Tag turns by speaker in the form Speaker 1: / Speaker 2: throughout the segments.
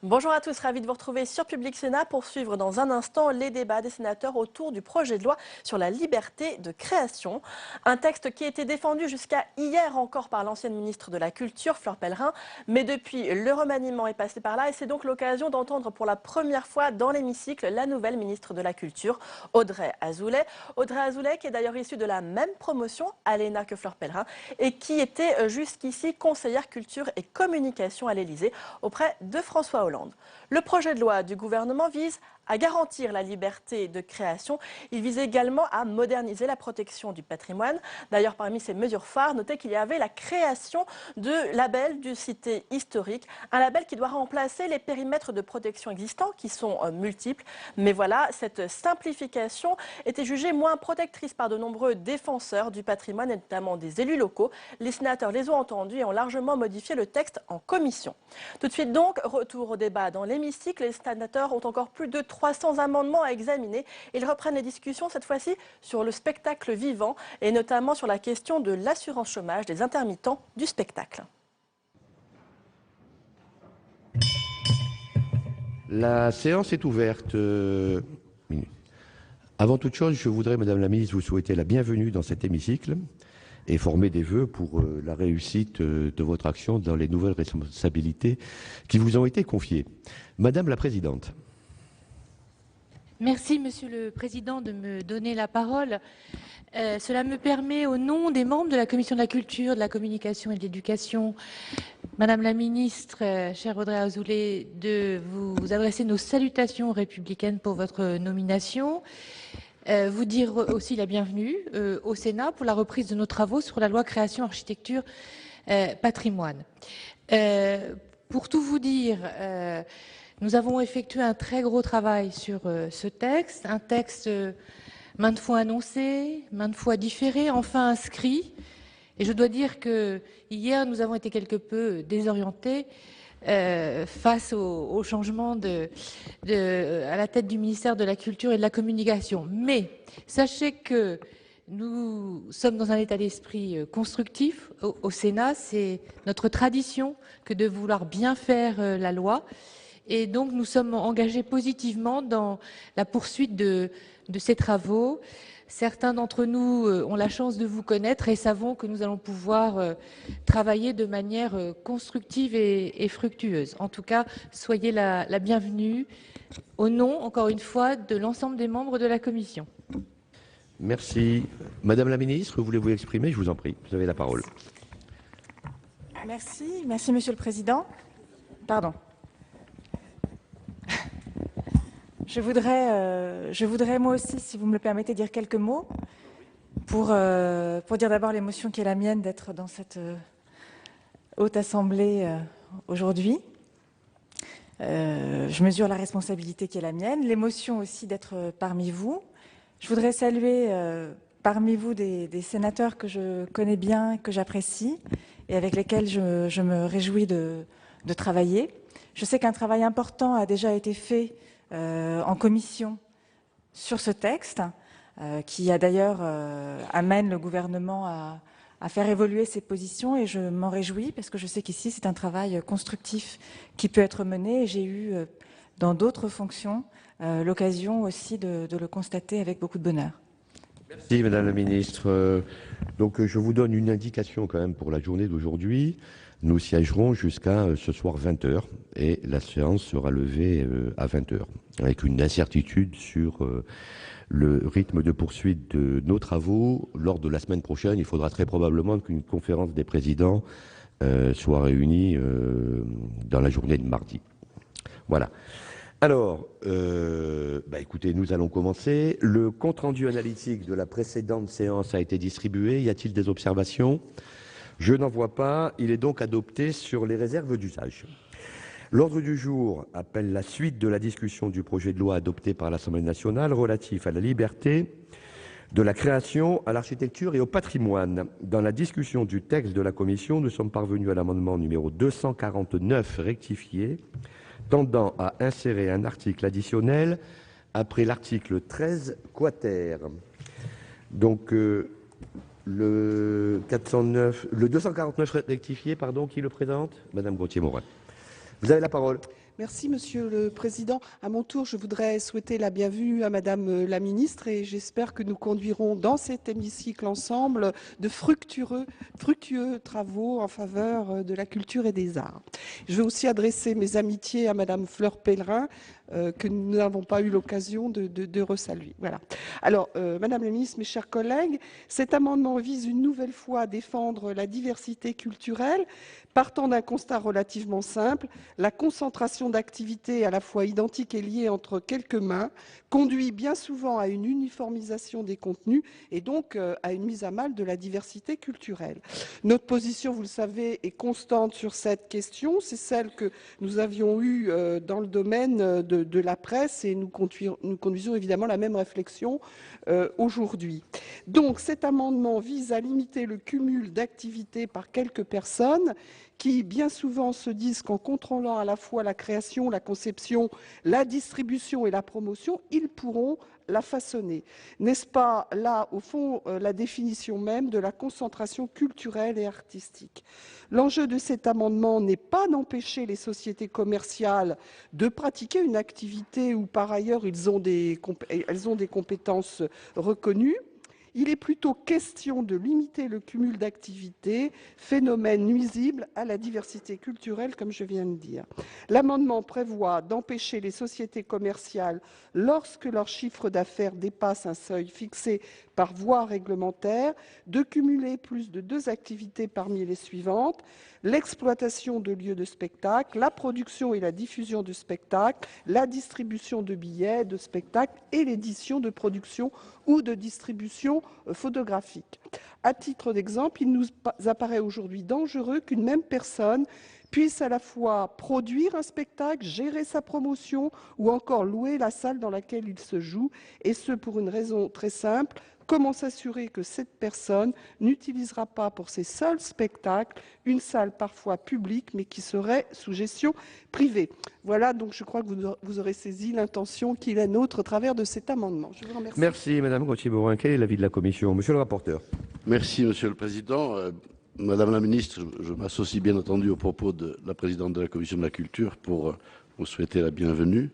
Speaker 1: Bonjour à tous, ravi de vous retrouver sur Public Sénat pour suivre dans un instant les débats des sénateurs autour du projet de loi sur la liberté de création. Un texte qui a été défendu jusqu'à hier encore par l'ancienne ministre de la Culture, Fleur Pellerin, mais depuis le remaniement est passé par là et c'est donc l'occasion d'entendre pour la première fois dans l'hémicycle la nouvelle ministre de la Culture, Audrey Azoulay. Audrey Azoulay qui est d'ailleurs issue de la même promotion à l'ENA que Fleur Pellerin et qui était jusqu'ici conseillère culture et communication à l'Élysée auprès de François Hollande. Le projet de loi du gouvernement vise à garantir la liberté de création. Il vise également à moderniser la protection du patrimoine. D'ailleurs, parmi ces mesures phares, notez qu'il y avait la création de label du cité historique, un label qui doit remplacer les périmètres de protection existants qui sont multiples. Mais voilà, cette simplification était jugée moins protectrice par de nombreux défenseurs du patrimoine et notamment des élus locaux. Les sénateurs les ont entendus et ont largement modifié le texte en commission. Tout de suite donc, retour au débat dans l'hémicycle. Les sénateurs ont encore plus de 300 amendements à examiner. Ils reprennent les discussions cette fois-ci sur le spectacle vivant et notamment sur la question de l'assurance chômage des intermittents du spectacle.
Speaker 2: La séance est ouverte. Avant toute chose, je voudrais, Madame la Ministre, vous souhaiter la bienvenue dans cet hémicycle et former des vœux pour la réussite de votre action dans les nouvelles responsabilités qui vous ont été confiées. Madame la Présidente.
Speaker 3: Merci, Monsieur le Président, de me donner la parole. Cela me permet, au nom des membres de la Commission de la Culture, de la Communication et de l'Éducation, Madame la Ministre, chère Audrey Azoulay, de vous adresser nos salutations républicaines pour votre nomination. Vous dire aussi la bienvenue au Sénat pour la reprise de nos travaux sur la loi création, architecture, patrimoine. Pour tout vous dire, nous avons effectué un très gros travail sur ce texte, un texte maintes fois annoncé, maintes fois différé, enfin inscrit. Et je dois dire que hier, nous avons été quelque peu désorientés face au changement à la tête du ministère de la Culture et de la Communication. Mais sachez que nous sommes dans un état d'esprit constructif au Sénat. C'est notre tradition que de vouloir bien faire la loi. Et donc, nous sommes engagés positivement dans la poursuite de ces travaux. Certains d'entre nous ont la chance de vous connaître et savons que nous allons pouvoir travailler de manière constructive et fructueuse. En tout cas, soyez la bienvenue au nom, encore une fois, de l'ensemble des membres de la Commission.
Speaker 2: Merci. Madame la Ministre, voulez-vous exprimer? Je vous en prie, vous avez la parole.
Speaker 4: Merci Monsieur le Président. Pardon. Je voudrais moi aussi, si vous me le permettez, dire quelques mots pour dire d'abord l'émotion qui est la mienne d'être dans cette haute assemblée aujourd'hui. Je mesure la responsabilité qui est la mienne, l'émotion aussi d'être parmi vous. Je voudrais saluer parmi vous des sénateurs que je connais bien, que j'apprécie et avec lesquels je me réjouis de travailler. Je sais qu'un travail important a déjà été fait en commission sur ce texte, qui a d'ailleurs amène le gouvernement à faire évoluer ses positions et je m'en réjouis parce que je sais qu'ici c'est un travail constructif qui peut être mené et j'ai eu dans d'autres fonctions l'occasion aussi de le constater avec beaucoup de bonheur.
Speaker 2: Merci Madame la Ministre. Donc je vous donne une indication quand même pour la journée d'aujourd'hui. Nous siégerons jusqu'à ce soir 20h et la séance sera levée à 20h avec une incertitude sur le rythme de poursuite de nos travaux. Lors de la semaine prochaine, il faudra très probablement qu'une conférence des présidents soit réunie dans la journée de mardi. Voilà. Alors, écoutez, nous allons commencer. Le compte-rendu analytique de la précédente séance a été distribué. Y a-t-il des observations? Je n'en vois pas. Il est donc adopté sur les réserves d'usage. L'ordre du jour appelle la suite de la discussion du projet de loi adopté par l'Assemblée nationale relatif à la liberté de la création, à l'architecture et au patrimoine. Dans la discussion du texte de la Commission, nous sommes parvenus à l'amendement numéro 249 rectifié, tendant à insérer un article additionnel après l'article 13 quater. Donc, le 249 rectifié, pardon, qui le présente? Madame Gauthier-Morin. Vous avez la parole.
Speaker 5: Merci, Monsieur le Président. À mon tour, je voudrais souhaiter la bienvenue à Madame la Ministre et j'espère que nous conduirons dans cet hémicycle ensemble de fructueux travaux en faveur de la culture et des arts. Je veux aussi adresser mes amitiés à Madame Fleur Pellerin, que nous n'avons pas eu l'occasion de resaluer. Voilà. Alors, Madame la Ministre, mes chers collègues, cet amendement vise une nouvelle fois à défendre la diversité culturelle, partant d'un constat relativement simple: la concentration d'activités à la fois identiques et liées entre quelques mains conduit bien souvent à une uniformisation des contenus et donc à une mise à mal de la diversité culturelle. Notre position, vous le savez, est constante sur cette question. C'est celle que nous avions eue dans le domaine de la presse et nous conduisons évidemment la même réflexion aujourd'hui. Donc cet amendement vise à limiter le cumul d'activités par quelques personnes qui bien souvent se disent qu'en contrôlant à la fois la création, la conception, la distribution et la promotion, ils pourront la façonner. N'est-ce pas là, au fond, la définition même de la concentration culturelle et artistique? L'enjeu de cet amendement n'est pas d'empêcher les sociétés commerciales de pratiquer une activité où par ailleurs elles ont des compétences reconnues. Il est plutôt question de limiter le cumul d'activités, phénomène nuisible à la diversité culturelle, comme je viens de dire. L'amendement prévoit d'empêcher les sociétés commerciales, lorsque leur chiffre d'affaires dépasse un seuil fixé par voie réglementaire, de cumuler plus de 2 activités parmi les suivantes: l'exploitation de lieux de spectacle, la production et la diffusion de spectacles, la distribution de billets de spectacle et l'édition de production ou de distribution photographique. À titre d'exemple, il nous apparaît aujourd'hui dangereux qu'une même personne puisse à la fois produire un spectacle, gérer sa promotion ou encore louer la salle dans laquelle il se joue, et ce pour une raison très simple: comment s'assurer que cette personne n'utilisera pas pour ses seuls spectacles une salle parfois publique mais qui serait sous gestion privée? Voilà, donc je crois que vous aurez saisi l'intention qui est la nôtre au travers de cet amendement. Je vous remercie.
Speaker 2: Merci, Madame Gauthier-Morin. Quel est l'avis de la Commission? Monsieur le rapporteur.
Speaker 6: Merci, Monsieur le Président. Madame la Ministre, je m'associe bien entendu aux propos de la Présidente de la Commission de la Culture pour vous souhaiter la bienvenue.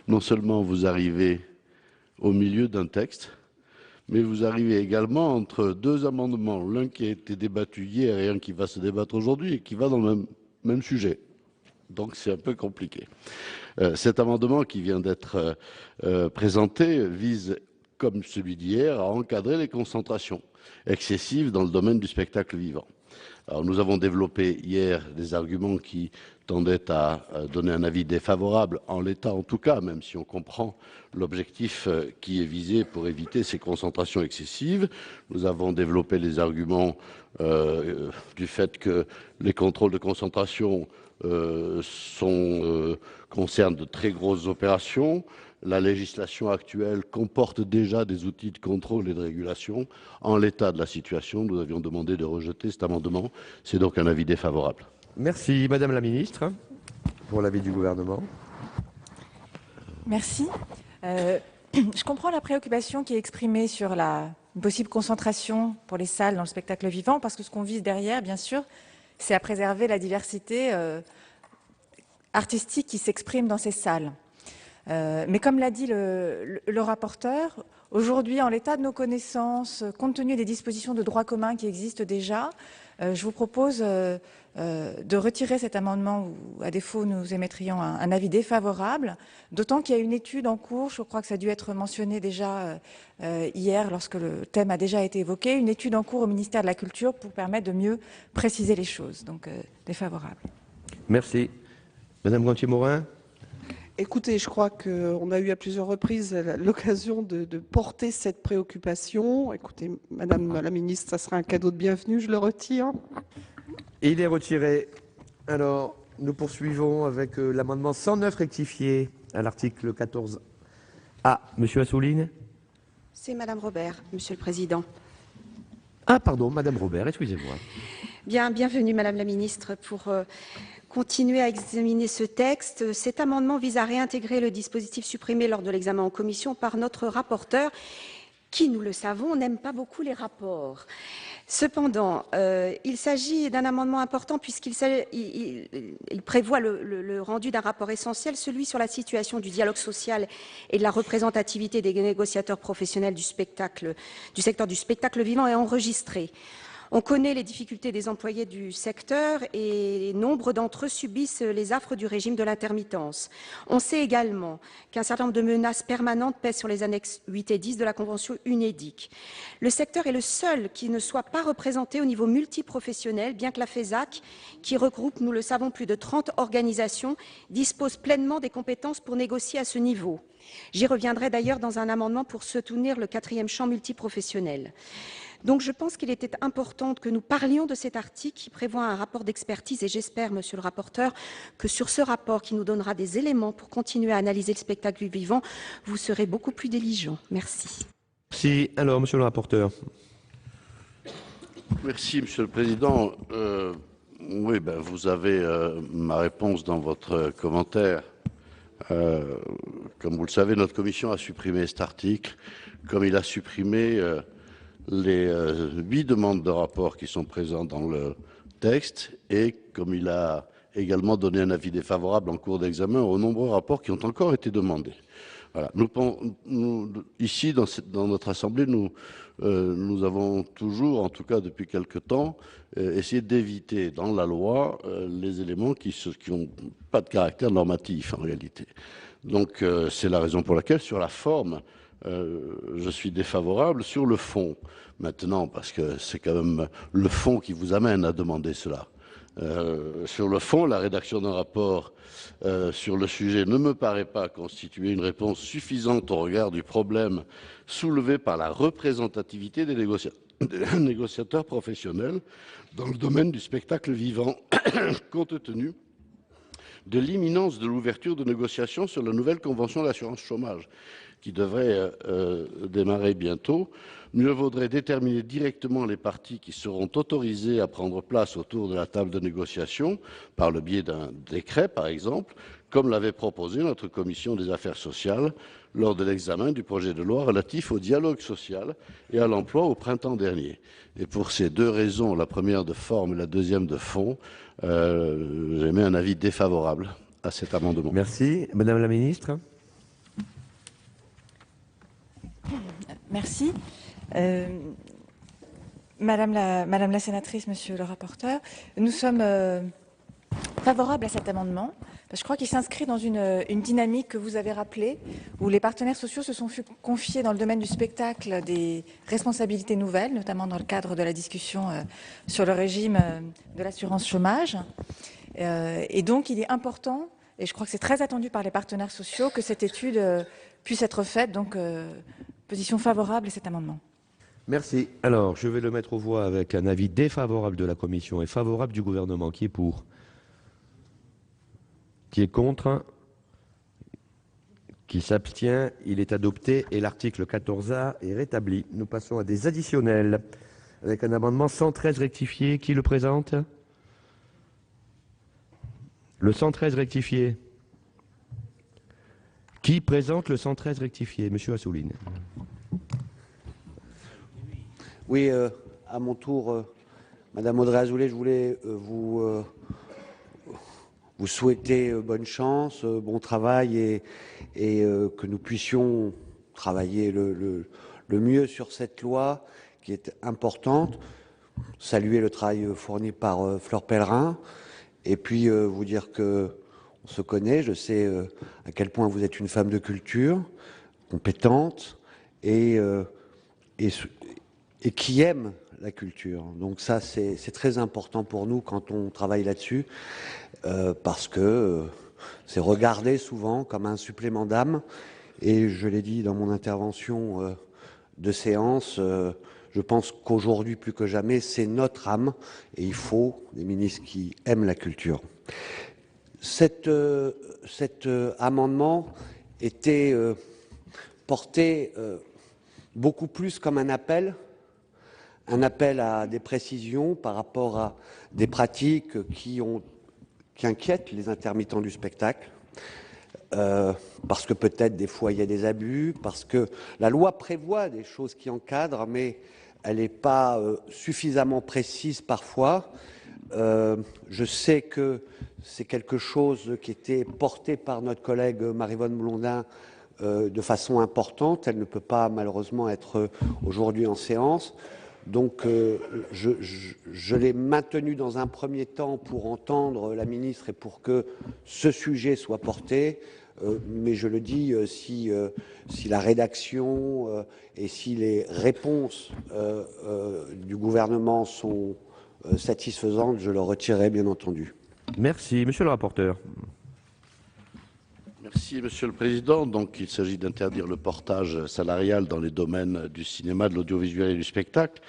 Speaker 6: Non seulement vous arrivez au milieu d'un texte, mais vous arrivez également entre 2 amendements, l'un qui a été débattu hier et un qui va se débattre aujourd'hui et qui va dans le même sujet. Donc c'est un peu compliqué. Cet amendement qui vient d'être présenté vise, comme celui d'hier, à encadrer les concentrations excessives dans le domaine du spectacle vivant. Alors, nous avons développé hier des arguments qui tendaient à donner un avis défavorable, en l'état en tout cas, même si on comprend l'objectif qui est visé pour éviter ces concentrations excessives. Nous avons développé les arguments du fait que les contrôles de concentration concernent de très grosses opérations. La législation actuelle comporte déjà des outils de contrôle et de régulation. En l'état de la situation, nous avions demandé de rejeter cet amendement. C'est donc un avis défavorable.
Speaker 2: Merci, Madame la Ministre, pour l'avis du gouvernement.
Speaker 4: Merci. Je comprends la préoccupation qui est exprimée sur la possible concentration pour les salles dans le spectacle vivant, parce que ce qu'on vise derrière, bien sûr, c'est à préserver la diversité artistique qui s'exprime dans ces salles. Mais comme l'a dit le rapporteur, aujourd'hui, en l'état de nos connaissances, compte tenu des dispositions de droit commun qui existent déjà, je vous propose de retirer cet amendement, ou à défaut, nous émettrions un avis défavorable, d'autant qu'il y a une étude en cours, je crois que ça a dû être mentionné déjà hier lorsque le thème a déjà été évoqué, une étude en cours au ministère de la Culture pour permettre de mieux préciser les choses. Donc, défavorable.
Speaker 2: Merci. Madame Gauthier-Morin.
Speaker 5: Écoutez, je crois qu'on a eu à plusieurs reprises l'occasion de porter cette préoccupation. Écoutez, Madame la Ministre, ça sera un cadeau de bienvenue, je le retire.
Speaker 2: Il est retiré. Alors, nous poursuivons avec l'amendement 109 rectifié à l'article 14. Ah, Monsieur Assouline.
Speaker 7: C'est Madame Robert, Monsieur le Président.
Speaker 2: Ah, pardon, Madame Robert, excusez-moi.
Speaker 7: Bienvenue Madame la Ministre pour continuer à examiner ce texte. Cet amendement vise à réintégrer le dispositif supprimé lors de l'examen en commission par notre rapporteur qui, nous le savons, n'aiment pas beaucoup les rapports. Cependant, il s'agit d'un amendement important puisqu'il prévoit le rendu d'un rapport essentiel, celui sur la situation du dialogue social et de la représentativité des négociateurs professionnels du secteur du spectacle vivant et enregistré. On connaît les difficultés des employés du secteur et nombre d'entre eux subissent les affres du régime de l'intermittence. On sait également qu'un certain nombre de menaces permanentes pèsent sur les annexes 8 et 10 de la Convention UNEDIC. Le secteur est le seul qui ne soit pas représenté au niveau multiprofessionnel, bien que la FESAC, qui regroupe, nous le savons, plus de 30 organisations, dispose pleinement des compétences pour négocier à ce niveau. J'y reviendrai d'ailleurs dans un amendement pour soutenir le 4e champ multiprofessionnel. Donc je pense qu'il était important que nous parlions de cet article qui prévoit un rapport d'expertise et j'espère, monsieur le rapporteur, que sur ce rapport qui nous donnera des éléments pour continuer à analyser le spectacle vivant, vous serez beaucoup plus diligent. Merci.
Speaker 2: Merci. Alors, monsieur le rapporteur.
Speaker 6: Merci, monsieur le président. Oui, vous avez ma réponse dans votre commentaire. Comme vous le savez, notre commission a supprimé cet article, comme il a supprimé les 8 demandes de rapport qui sont présentes dans le texte et comme il a également donné un avis défavorable en cours d'examen aux nombreux rapports qui ont encore été demandés. Voilà. Ici, dans notre Assemblée, nous avons toujours, en tout cas depuis quelque temps, essayé d'éviter dans la loi les éléments qui n'ont pas de caractère normatif en réalité. Donc c'est la raison pour laquelle, sur la forme, je suis défavorable. Sur le fond, maintenant, parce que c'est quand même le fond qui vous amène à demander cela. Sur le fond, la rédaction d'un rapport sur le sujet ne me paraît pas constituer une réponse suffisante au regard du problème soulevé par la représentativité des négociateurs professionnels dans le domaine du spectacle vivant, compte tenu de l'imminence de l'ouverture de négociations sur la nouvelle convention d'assurance chômage qui devrait démarrer bientôt. Mieux vaudrait déterminer directement les parties qui seront autorisées à prendre place autour de la table de négociation, par le biais d'un décret par exemple, comme l'avait proposé notre commission des affaires sociales lors de l'examen du projet de loi relatif au dialogue social et à l'emploi au printemps dernier. Et pour ces 2 raisons, la première de forme et la deuxième de fond, j'émets un avis défavorable à cet amendement.
Speaker 2: Merci. Madame la ministre.
Speaker 4: Merci. Madame la sénatrice, monsieur le rapporteur, nous sommes favorables à cet amendement. Je crois qu'il s'inscrit dans une dynamique que vous avez rappelée, où les partenaires sociaux se sont confiés dans le domaine du spectacle des responsabilités nouvelles, notamment dans le cadre de la discussion sur le régime de l'assurance chômage. Et donc, il est important, et je crois que c'est très attendu par les partenaires sociaux, que cette étude puisse être faite. Donc, position favorable à cet amendement.
Speaker 2: Merci. Alors, je vais le mettre aux voix avec un avis défavorable de la commission et favorable du gouvernement. Qui est pour? Qui est contre? Qui s'abstient? Il est adopté et l'article 14A est rétabli. Nous passons à des additionnels avec un amendement 113 rectifié. Qui le présente? Le 113 rectifié. Qui présente le 113 rectifié? Monsieur Assouline.
Speaker 8: Oui, à mon tour, Madame Audrey Azoulay, je voulais vous souhaiter bonne chance, bon travail et que nous puissions travailler le mieux sur cette loi qui est importante. Saluer le travail fourni par Fleur Pellerin et puis vous dire que on se connaît, je sais à quel point vous êtes une femme de culture, compétente et qui aime la culture. Donc ça, c'est très important pour nous quand on travaille là-dessus, parce que c'est regardé souvent comme un supplément d'âme. Et je l'ai dit dans mon intervention de séance, je pense qu'aujourd'hui, plus que jamais, c'est notre âme, et il faut des ministres qui aiment la culture. Cet amendement était porté beaucoup plus comme un appel à des précisions par rapport à des pratiques qui inquiètent les intermittents du spectacle. parce que peut-être des fois il y a des abus, parce que la loi prévoit des choses qui encadrent, mais elle n'est pas suffisamment précise parfois. Je sais que c'est quelque chose qui était porté par notre collègue Maryvonne Blondin de façon importante. Elle ne peut pas malheureusement être aujourd'hui en séance. Donc je l'ai maintenu dans un premier temps pour entendre la ministre et pour que ce sujet soit porté. Mais je le dis, si la rédaction et si les réponses du gouvernement sont satisfaisantes, je le retirerai bien entendu.
Speaker 2: Merci. Monsieur le rapporteur.
Speaker 6: Merci, Monsieur le Président. Donc, il s'agit d'interdire le portage salarial dans les domaines du cinéma, de l'audiovisuel et du spectacle.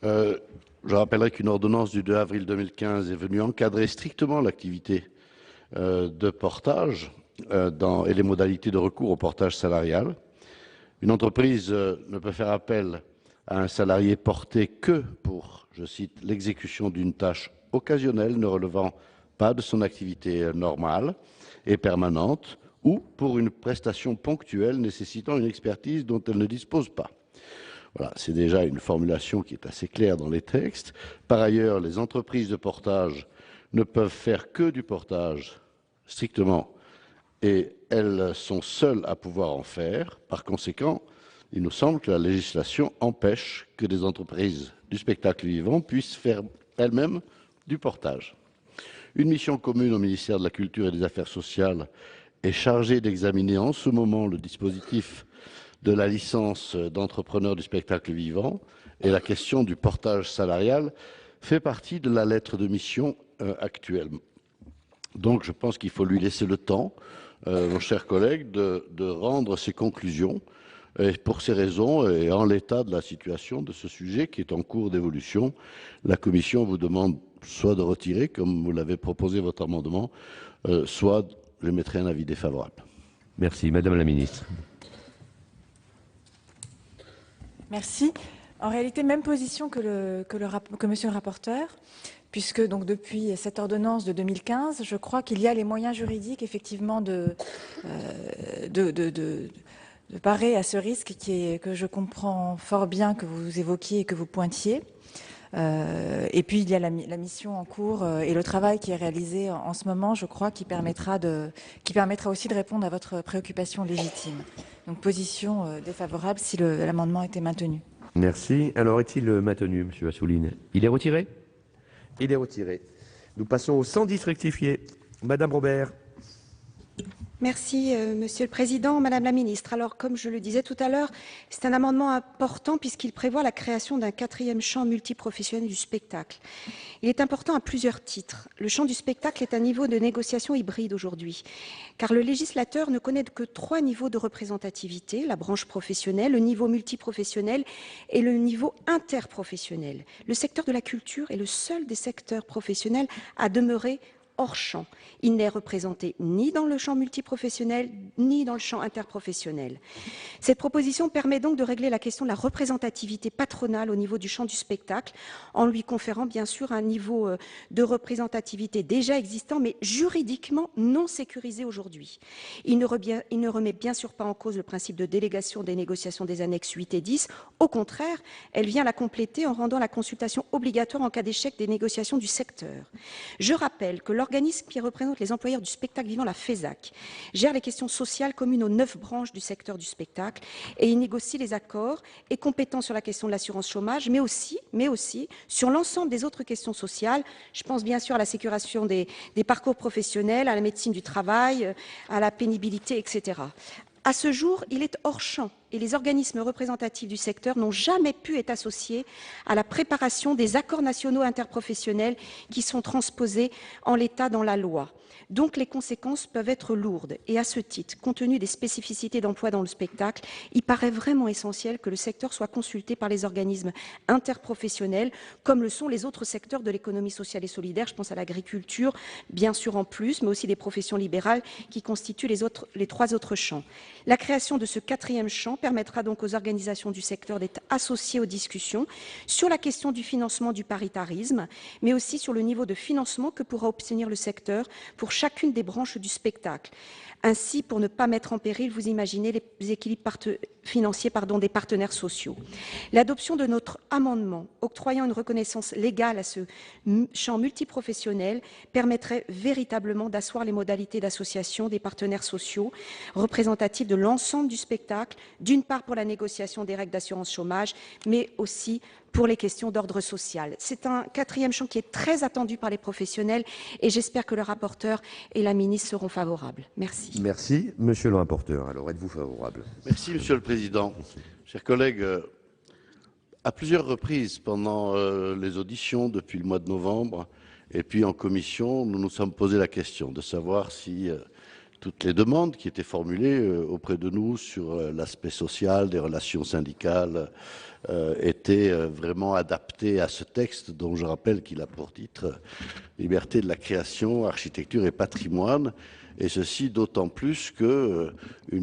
Speaker 6: Je rappellerai qu'une ordonnance du 2 avril 2015 est venue encadrer strictement l'activité de portage et les modalités de recours au portage salarial. Une entreprise ne peut faire appel à un salarié porté que pour, je cite, l'exécution d'une tâche occasionnelle ne relevant pas de son activité normale et permanente ou pour une prestation ponctuelle nécessitant une expertise dont elle ne dispose pas. Voilà, c'est déjà une formulation qui est assez claire dans les textes. Par ailleurs, les entreprises de portage ne peuvent faire que du portage strictement et elles sont seules à pouvoir en faire. Par conséquent, il nous semble que la législation empêche que des entreprises du spectacle vivant puissent faire elles-mêmes du portage. Une mission commune au ministère de la Culture et des Affaires sociales est chargée d'examiner en ce moment le dispositif de la licence d'entrepreneur du spectacle vivant et la question du portage salarial fait partie de la lettre de mission actuelle. Donc je pense qu'il faut lui laisser le temps, mon cher collègue, de rendre ses conclusions. Et pour ces raisons, et en l'état de la situation de ce sujet qui est en cours d'évolution, la Commission vous demande soit de retirer, comme vous l'avez proposé votre amendement, soit je mettrai un avis défavorable.
Speaker 2: Merci. Madame la ministre.
Speaker 4: Merci. En réalité, même position que monsieur le rapporteur, puisque donc depuis cette ordonnance de 2015, je crois qu'il y a les moyens juridiques effectivement de parer à ce risque que je comprends fort bien que vous évoquiez et que vous pointiez. Et puis il y a la mission en cours et le travail qui est réalisé en ce moment, je crois, qui permettra aussi de répondre à votre préoccupation légitime. Donc position défavorable si l'amendement était maintenu.
Speaker 2: Merci. Alors est-il maintenu, Monsieur Assouline? Il est retiré? Il est retiré. Nous passons au 110 rectifié. Madame Robert.
Speaker 7: Merci, Monsieur le Président. Madame la Ministre, alors comme je le disais tout à l'heure, c'est un amendement important puisqu'il prévoit la création d'un 4e champ multiprofessionnel du spectacle. Il est important à plusieurs titres. Le champ du spectacle est un niveau de négociation hybride aujourd'hui, car le législateur ne connaît que 3 niveaux de représentativité, la branche professionnelle, le niveau multiprofessionnel et le niveau interprofessionnel. Le secteur de la culture est le seul des secteurs professionnels à demeurer hors champ. Il n'est représenté ni dans le champ multiprofessionnel, ni dans le champ interprofessionnel. Cette proposition permet donc de régler la question de la représentativité patronale au niveau du champ du spectacle, en lui conférant bien sûr un niveau de représentativité déjà existant, mais juridiquement non sécurisé aujourd'hui. Il ne remet bien sûr pas en cause le principe de délégation des négociations des annexes 8 et 10. Au contraire, elle vient la compléter en rendant la consultation obligatoire en cas d'échec des négociations du secteur. Je rappelle que l'organisme qui représente les employeurs du spectacle vivant, la FESAC, gère les questions sociales communes aux 9 branches du secteur du spectacle et il négocie les accords, est compétent sur la question de l'assurance chômage, mais aussi sur l'ensemble des autres questions sociales. Je pense bien sûr à la sécurisation des parcours professionnels, à la médecine du travail, à la pénibilité, etc. À ce jour, il est hors champ et les organismes représentatifs du secteur n'ont jamais pu être associés à la préparation des accords nationaux interprofessionnels qui sont transposés en l'état dans la loi. Donc les conséquences peuvent être lourdes. Et à ce titre, compte tenu des spécificités d'emploi dans le spectacle, il paraît vraiment essentiel que le secteur soit consulté par les organismes interprofessionnels, comme le sont les autres secteurs de l'économie sociale et solidaire. Je pense à l'agriculture, bien sûr en plus, mais aussi des professions libérales qui constituent les 3 autres champs. La création de ce 4e champ permettra donc aux organisations du secteur d'être associées aux discussions sur la question du financement du paritarisme, mais aussi sur le niveau de financement que pourra obtenir le secteur pour chacune des branches du spectacle. Ainsi, pour ne pas mettre en péril, vous imaginez, les équilibres financiers des partenaires sociaux. L'adoption de notre amendement octroyant une reconnaissance légale à ce champ multiprofessionnel permettrait véritablement d'asseoir les modalités d'association des partenaires sociaux représentatifs de l'ensemble du spectacle, d'une part pour la négociation des règles d'assurance chômage, mais aussi pour les questions d'ordre social. C'est un quatrième champ qui est très attendu par les professionnels et j'espère que le rapporteur et la ministre seront favorables. Merci.
Speaker 2: Merci. Monsieur le rapporteur, alors êtes-vous favorable?
Speaker 6: Merci, Monsieur le Président. Chers collègues, à plusieurs reprises pendant les auditions depuis le mois de novembre et puis en commission, nous nous sommes posé la question de savoir si toutes les demandes qui étaient formulées auprès de nous sur l'aspect social des relations syndicales étaient vraiment adaptées à ce texte dont je rappelle qu'il a pour titre « Liberté de la création, architecture et patrimoine ». Et ceci d'autant plus qu'une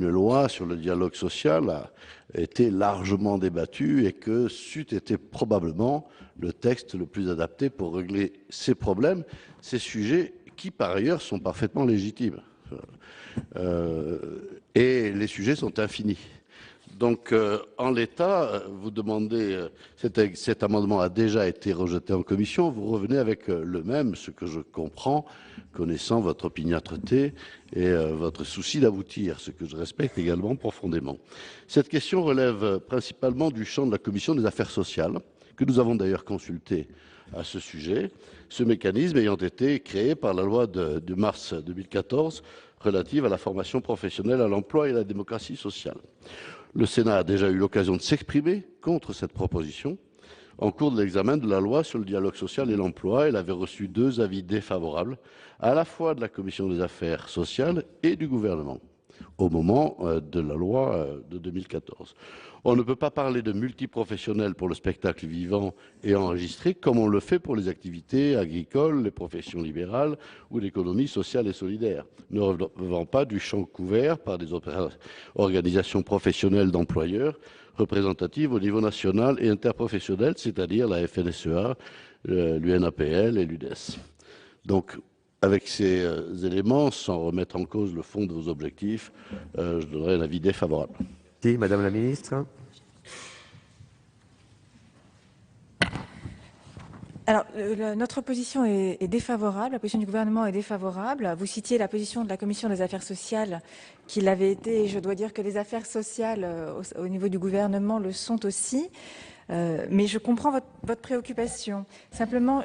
Speaker 6: loi sur le dialogue social a été largement débattue et que c'eût été probablement le texte le plus adapté pour régler ces problèmes, ces sujets qui par ailleurs sont parfaitement légitimes. Et les sujets sont infinis. Donc, en l'état, vous demandez, cet amendement a déjà été rejeté en commission, vous revenez avec le même, ce que je comprends, connaissant votre opiniâtreté et votre souci d'aboutir, ce que je respecte également profondément. Cette question relève principalement du champ de la commission des affaires sociales, que nous avons d'ailleurs consulté à ce sujet, ce mécanisme ayant été créé par la loi de mars 2014 relative à la formation professionnelle, à l'emploi et à la démocratie sociale. Le Sénat a déjà eu l'occasion de s'exprimer contre cette proposition. En cours de l'examen de la loi sur le dialogue social et l'emploi, elle avait reçu 2 avis défavorables, à la fois de la Commission des affaires sociales et du gouvernement, au moment de la loi de 2014. On ne peut pas parler de multiprofessionnels pour le spectacle vivant et enregistré comme on le fait pour les activités agricoles, les professions libérales ou l'économie sociale et solidaire, ne relevant pas du champ couvert par des organisations professionnelles d'employeurs représentatives au niveau national et interprofessionnel, c'est-à-dire la FNSEA, l'UNAPL et l'UDES. Donc, avec ces éléments, sans remettre en cause le fond de vos objectifs, je donnerai un avis défavorable.
Speaker 2: Merci, Madame la Ministre.
Speaker 4: Alors, notre position est défavorable, la position du gouvernement est défavorable. Vous citiez la position de la Commission des affaires sociales qui l'avait été, et je dois dire que les affaires sociales au niveau du gouvernement le sont aussi. Mais je comprends votre préoccupation. Simplement,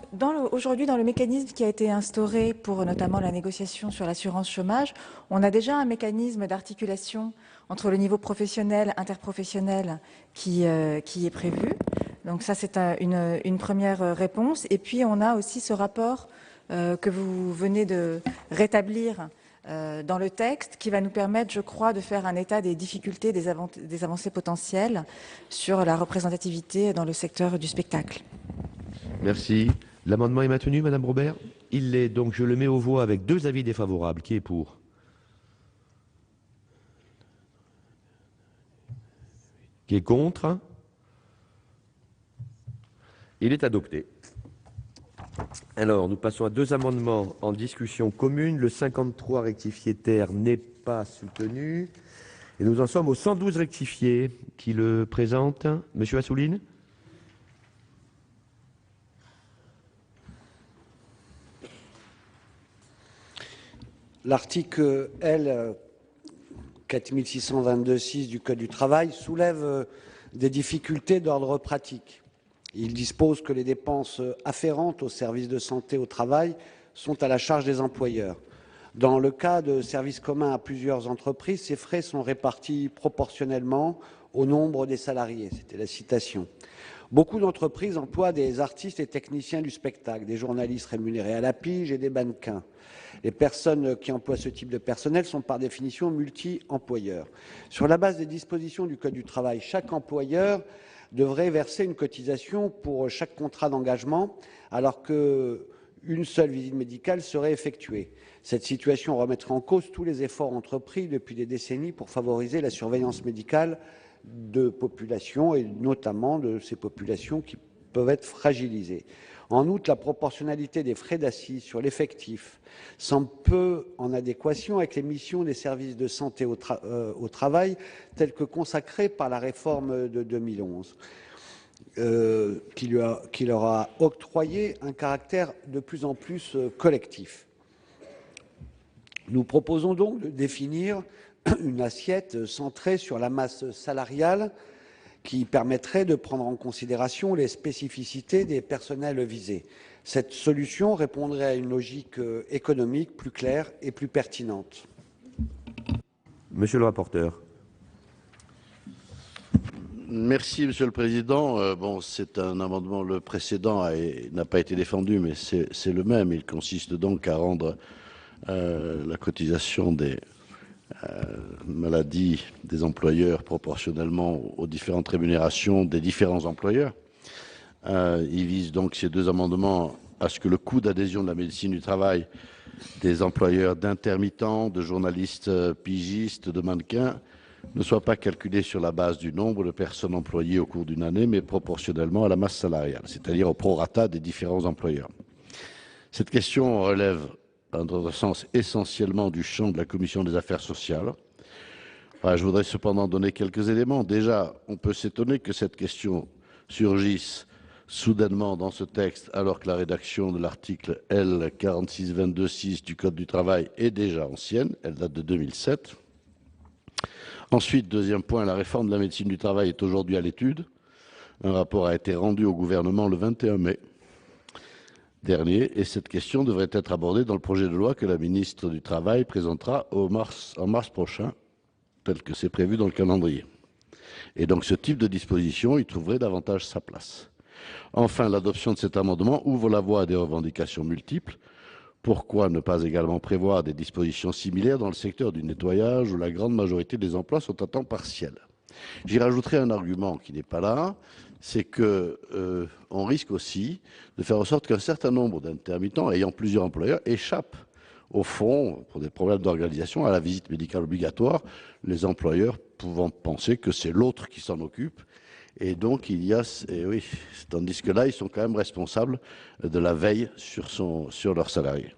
Speaker 4: aujourd'hui, dans le mécanisme qui a été instauré pour notamment la négociation sur l'assurance chômage, on a déjà un mécanisme d'articulation entre le niveau professionnel, interprofessionnel qui est prévu. Donc ça, c'est une première réponse. Et puis, on a aussi ce rapport que vous venez de rétablir dans le texte, qui va nous permettre, je crois, de faire un état des difficultés, des avancées potentielles sur la représentativité dans le secteur du spectacle.
Speaker 2: Merci. L'amendement est maintenu, Madame Robert? Il l'est, donc je le mets aux voix avec 2 avis défavorables. Qui est pour? Qui est contre? Il est adopté. Alors, nous passons à 2 amendements en discussion commune. Le 53 rectifié terre n'est pas soutenu. Et nous en sommes au 112 rectifié. Qui le présente? Monsieur Assouline?
Speaker 8: L'article L. 4622-6 du Code du travail soulève des difficultés d'ordre pratique. Il dispose que les dépenses afférentes aux services de santé au travail sont à la charge des employeurs. Dans le cas de services communs à plusieurs entreprises, ces frais sont répartis proportionnellement au nombre des salariés. C'était la citation. Beaucoup d'entreprises emploient des artistes et techniciens du spectacle, des journalistes rémunérés à la pige et des mannequins. Les personnes qui emploient ce type de personnel sont par définition multi-employeurs. Sur la base des dispositions du Code du travail, chaque employeur devrait verser une cotisation pour chaque contrat d'engagement, alors qu'une seule visite médicale serait effectuée. Cette situation remettrait en cause tous les efforts entrepris depuis des décennies pour favoriser la surveillance médicale de populations, et notamment de ces populations qui peuvent être fragilisées. En outre, la proportionnalité des frais d'assises sur l'effectif semble peu en adéquation avec les missions des services de santé au travail telles que consacrées par la réforme de 2011, qui leur a octroyé un caractère de plus en plus collectif. Nous proposons donc de définir une assiette centrée sur la masse salariale qui permettrait de prendre en considération les spécificités des personnels visés. Cette solution répondrait à une logique économique plus claire et plus pertinente.
Speaker 2: Monsieur le rapporteur.
Speaker 6: Merci, Monsieur le Président. Bon, c'est un amendement, le précédent n'a pas été défendu, mais c'est le même. Il consiste donc à rendre la cotisation des maladies des employeurs proportionnellement aux différentes rémunérations des différents employeurs. Il vise donc ces deux amendements à ce que le coût d'adhésion de la médecine du travail des employeurs d'intermittents, de journalistes pigistes, de mannequins ne soit pas calculé sur la base du nombre de personnes employées au cours d'une année, mais proportionnellement à la masse salariale, c'est-à-dire au prorata des différents employeurs. Cette question relève, à notre sens, essentiellement du champ de la Commission des affaires sociales. Je voudrais cependant donner quelques éléments. Déjà, on peut s'étonner que cette question surgisse soudainement dans ce texte, alors que la rédaction de l'article L. 4622-6 du Code du travail est déjà ancienne, elle date de 2007. Ensuite, deuxième point, la réforme de la médecine du travail est aujourd'hui à l'étude. Un rapport a été rendu au gouvernement le 21 mai dernier et cette question devrait être abordée dans le projet de loi que la ministre du Travail présentera en mars prochain, tel que c'est prévu dans le calendrier. Et donc ce type de disposition y trouverait davantage sa place. Enfin, l'adoption de cet amendement ouvre la voie à des revendications multiples. Pourquoi ne pas également prévoir des dispositions similaires dans le secteur du nettoyage où la grande majorité des emplois sont à temps partiel? J'y rajouterai un argument qui n'est pas là, c'est qu'on risque aussi de faire en sorte qu'un certain nombre d'intermittents ayant plusieurs employeurs échappent au fond, pour des problèmes d'organisation, à la visite médicale obligatoire, les employeurs pouvant penser que c'est l'autre qui s'en occupe. Et donc, oui, tandis que là, ils sont quand même responsables de la veille sur leurs salariés.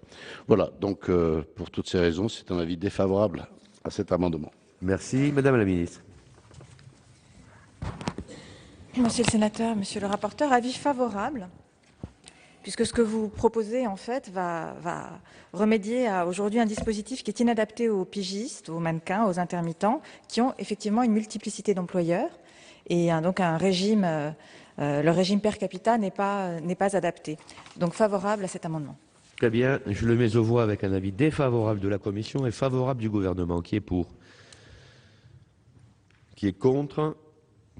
Speaker 6: Voilà, donc pour toutes ces raisons, c'est un avis défavorable à cet amendement.
Speaker 2: Merci. Madame la ministre.
Speaker 4: Monsieur le sénateur, monsieur le rapporteur, avis favorable, puisque ce que vous proposez, en fait, va remédier à aujourd'hui un dispositif qui est inadapté aux pigistes, aux mannequins, aux intermittents, qui ont effectivement une multiplicité d'employeurs, et donc un régime, le régime per capita n'est pas adapté. Donc favorable à cet amendement.
Speaker 2: Très bien, je le mets aux voix avec un avis défavorable de la Commission et favorable du gouvernement. Qui est pour? Qui est contre?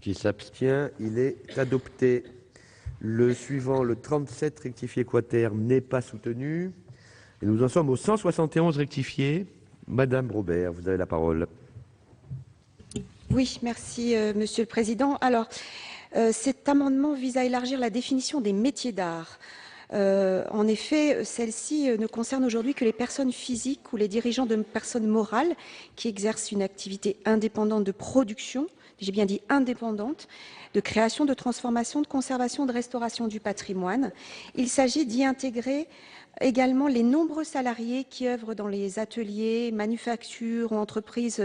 Speaker 2: Qui s'abstient? Il est adopté. Le suivant, le 37 rectifié quater, n'est pas soutenu. Et nous en sommes au 171 rectifié. Madame Robert, vous avez la parole.
Speaker 7: Oui, merci, Monsieur le Président. Alors, cet amendement vise à élargir la définition des métiers d'art. En effet, celle-ci ne concerne aujourd'hui que les personnes physiques ou les dirigeants de personnes morales qui exercent une activité indépendante de production, j'ai bien dit indépendante, de création, de transformation, de conservation, de restauration du patrimoine. Il s'agit d'y intégrer également les nombreux salariés qui œuvrent dans les ateliers, manufactures ou entreprises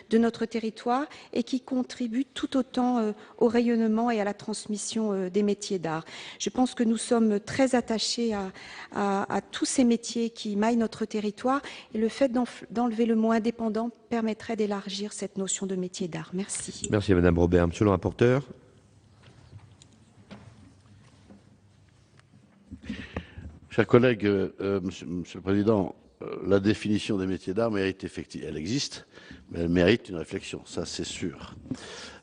Speaker 7: de notre territoire et qui contribuent tout autant au rayonnement et à la transmission des métiers d'art. Je pense que nous sommes très attachés à tous ces métiers qui maillent notre territoire et le fait d'enlever le mot indépendant permettrait d'élargir cette notion de métier d'art. Merci.
Speaker 2: Merci Madame Robert. Monsieur le rapporteur.
Speaker 6: Chers collègues, Monsieur le Président, la définition des métiers d'art mérite effectivement, elle existe, mais elle mérite une réflexion, ça c'est sûr.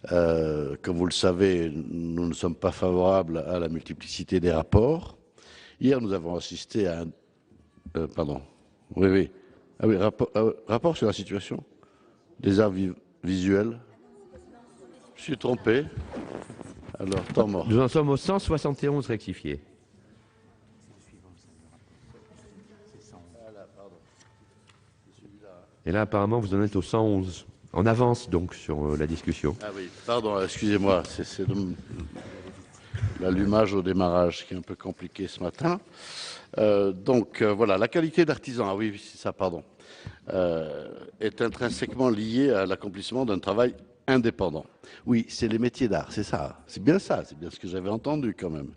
Speaker 6: Comme vous le savez, nous ne sommes pas favorables à la multiplicité des rapports. Hier, nous avons assisté à un... pardon. Oui. Ah oui, rapport sur la situation des arts visuels. Je suis trompé. Alors, temps mort.
Speaker 2: Nous en sommes au 171 rectifié. Et là, apparemment, vous en êtes au 111. On avance donc sur la discussion.
Speaker 6: Ah oui, pardon, excusez-moi, c'est l'allumage au démarrage qui est un peu compliqué ce matin. Voilà, la qualité d'artisan, ah oui, c'est ça, pardon, est intrinsèquement liée à l'accomplissement d'un travail indépendant. Oui, c'est les métiers d'art, c'est ça, c'est bien ce que j'avais entendu quand même.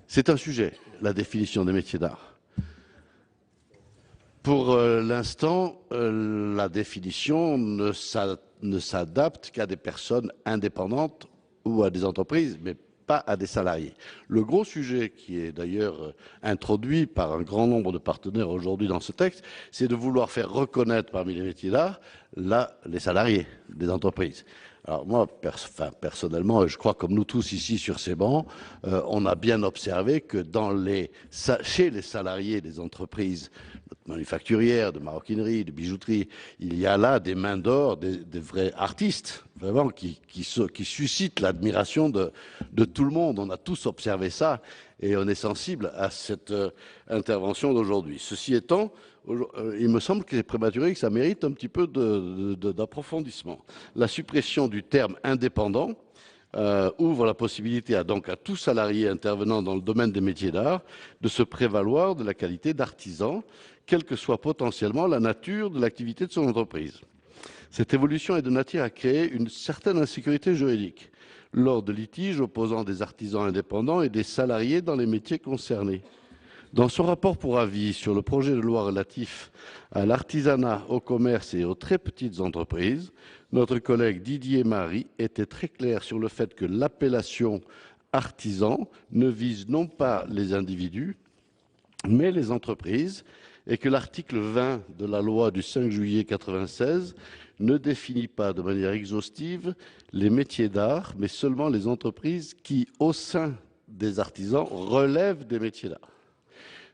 Speaker 6: C'est un sujet, la définition des métiers d'art. Pour l'instant, la définition ne s'adapte qu'à des personnes indépendantes ou à des entreprises, mais pas à des salariés. Le gros sujet qui est d'ailleurs introduit par un grand nombre de partenaires aujourd'hui dans ce texte, c'est de vouloir faire reconnaître parmi les métiers d'art les salariés des entreprises. Alors moi, personnellement, je crois comme nous tous ici sur ces bancs, on a bien observé que chez les salariés des entreprises manufacturières, de maroquinerie, de bijouterie, il y a là des mains d'or, des vrais artistes, vraiment, qui suscitent l'admiration de tout le monde. On a tous observé ça et on est sensible à cette intervention d'aujourd'hui. Ceci étant, il me semble qu'il est prématuré, que ça mérite un petit peu d'approfondissement. La suppression du terme indépendant ouvre la possibilité donc à tout salarié intervenant dans le domaine des métiers d'art de se prévaloir de la qualité d'artisan, quelle que soit potentiellement la nature de l'activité de son entreprise. Cette évolution est de nature à créer une certaine insécurité juridique lors de litiges opposant des artisans indépendants et des salariés dans les métiers concernés. Dans son rapport pour avis sur le projet de loi relatif à l'artisanat, au commerce et aux très petites entreprises, notre collègue Didier Marie était très clair sur le fait que l'appellation artisan ne vise non pas les individus, mais les entreprises, et que l'article 20 de la loi du 5 juillet 1996 ne définit pas de manière exhaustive les métiers d'art, mais seulement les entreprises qui, au sein des artisans, relèvent des métiers d'art.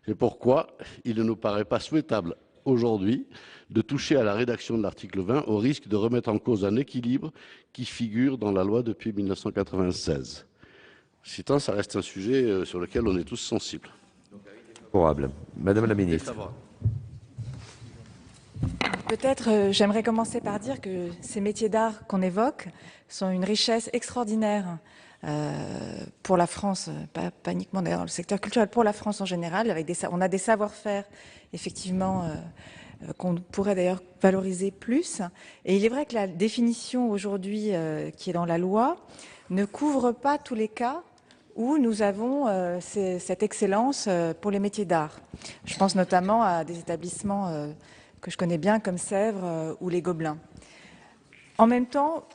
Speaker 6: C'est pourquoi il ne nous paraît pas souhaitable aujourd'hui de toucher à la rédaction de l'article 20 au risque de remettre en cause un équilibre qui figure dans la loi depuis 1996. Citant, ça reste un sujet sur lequel on est tous sensibles.
Speaker 2: Favorable. Madame la ministre.
Speaker 4: Peut-être j'aimerais commencer par dire que ces métiers d'art qu'on évoque sont une richesse extraordinaire pour la France, pas uniquement d'ailleurs dans le secteur culturel, pour la France en général. On a des savoir-faire effectivement qu'on pourrait d'ailleurs valoriser plus. Et il est vrai que la définition aujourd'hui qui est dans la loi ne couvre pas tous les cas où nous avons cette excellence pour les métiers d'art. Je pense notamment à des établissements que je connais bien comme Sèvres ou les Gobelins. En même temps,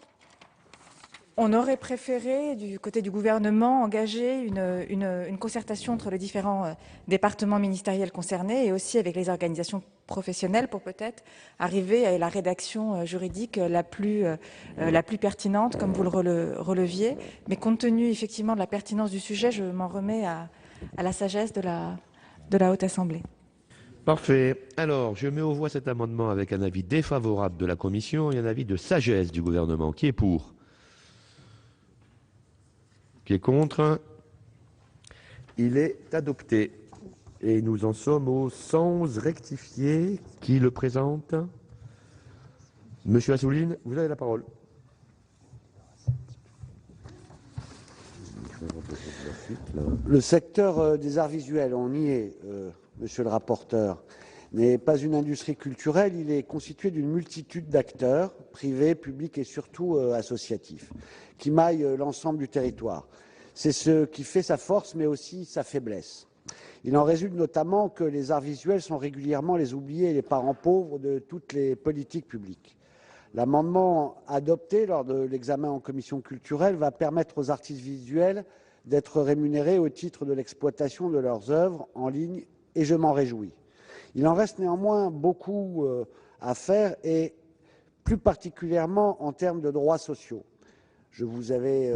Speaker 4: on aurait préféré, du côté du gouvernement, engager une concertation entre les différents départements ministériels concernés et aussi avec les organisations professionnelles pour peut-être arriver à la rédaction juridique la plus pertinente, comme vous le releviez. Mais compte tenu effectivement de la pertinence du sujet, je m'en remets à la sagesse de la Haute Assemblée.
Speaker 2: Parfait. Alors, je mets aux voix cet amendement avec un avis défavorable de la Commission et un avis de sagesse du gouvernement. Qui est pour ? Qui est contre? Il est adopté. Et nous en sommes au 111 rectifié. Qui le présente? Monsieur Assouline, vous avez la parole.
Speaker 8: Le secteur des arts visuels, on y est, monsieur le rapporteur, n'est pas une industrie culturelle, il est constitué d'une multitude d'acteurs, privés, publics et surtout associatifs, qui maillent l'ensemble du territoire. C'est ce qui fait sa force, mais aussi sa faiblesse. Il en résulte notamment que les arts visuels sont régulièrement les oubliés et les parents pauvres de toutes les politiques publiques. L'amendement adopté lors de l'examen en commission culturelle va permettre aux artistes visuels d'être rémunérés au titre de l'exploitation de leurs œuvres en ligne, et je m'en réjouis. Il en reste néanmoins beaucoup à faire, et plus particulièrement en termes de droits sociaux. Je vous avais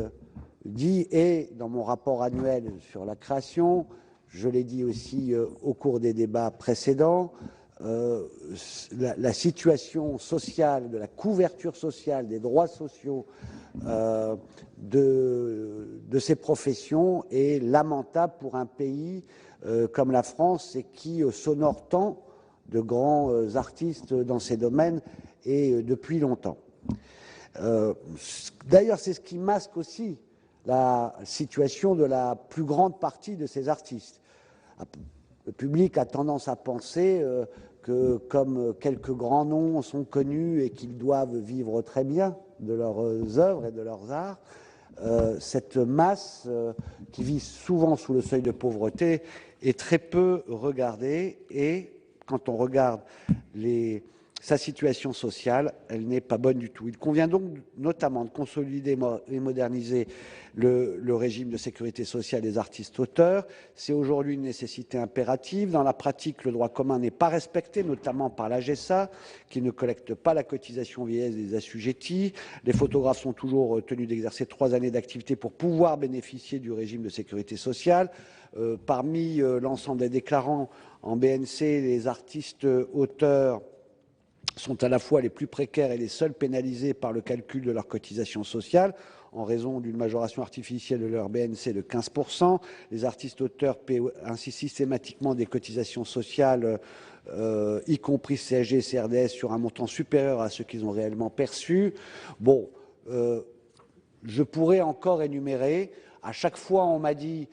Speaker 8: dit, et dans mon rapport annuel sur la création, je l'ai dit aussi au cours des débats précédents, la situation sociale, de la couverture sociale, des droits sociaux de ces professions est lamentable pour un pays comme la France, et qui s'honore tant de grands artistes dans ces domaines, et depuis longtemps. D'ailleurs, c'est ce qui masque aussi la situation de la plus grande partie de ces artistes. Le public a tendance à penser que comme quelques grands noms sont connus et qu'ils doivent vivre très bien de leurs œuvres et de leurs arts, cette masse qui vit souvent sous le seuil de pauvreté est très peu regardée, et quand on regarde sa situation sociale, elle n'est pas bonne du tout. Il convient donc notamment de consolider et moderniser le régime de sécurité sociale des artistes-auteurs. C'est aujourd'hui une nécessité impérative. Dans la pratique, le droit commun n'est pas respecté, notamment par l'AGESA, qui ne collecte pas la cotisation vieillesse des assujettis. Les photographes sont toujours tenus d'exercer 3 années d'activité pour pouvoir bénéficier du régime de sécurité sociale. Parmi l'ensemble des déclarants en BNC, les artistes-auteurs sont à la fois les plus précaires et les seuls pénalisés par le calcul de leur cotisation sociale, en raison d'une majoration artificielle de leur BNC de 15%. Les artistes-auteurs paient ainsi systématiquement des cotisations sociales, y compris CSG et CRDS, sur un montant supérieur à ce qu'ils ont réellement perçu. Bon, je pourrais encore énumérer. À chaque fois, on m'a dit...